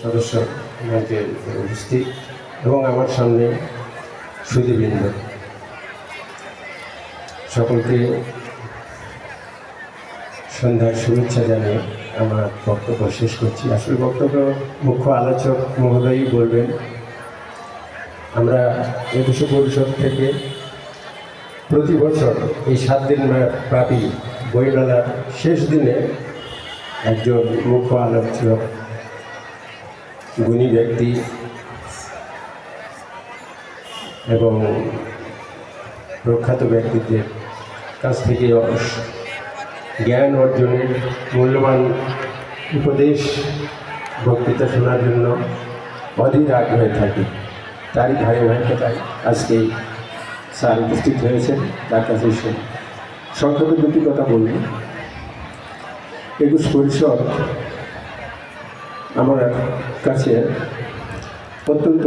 সদস্য মঞ্চে উপস্থিত এবং আমার সামনে সুধীবৃন্দ, সকলকে সন্ধ্যার শুভেচ্ছা জানিয়ে আমার বক্তব্য শেষ করছি। আসলে বক্তব্য মুখ্য আলোচক মহোদয়ই বলবেন। আমরা একুশে পরিষদ থেকে প্রতি বছর এই 7 দিন ব্যাপী বইমেলার শেষ দিনে একজন মুখ্য আলোচক, গুণী ব্যক্তি এবং প্রখ্যাত ব্যক্তিদের কাছ থেকে জ্ঞান অর্জনের মূল্যবান উপদেশ বক্তৃতা শোনার জন্য অধীর আগ্রহে থাকি। তারই ধারাবাহিকতায় আজকে স্যার উপস্থিত হয়েছেন। তার কাছে এসে সংক্ষেপে দুটি কথা বলব। একুশ পরিষদ আমার কাছে অত্যন্ত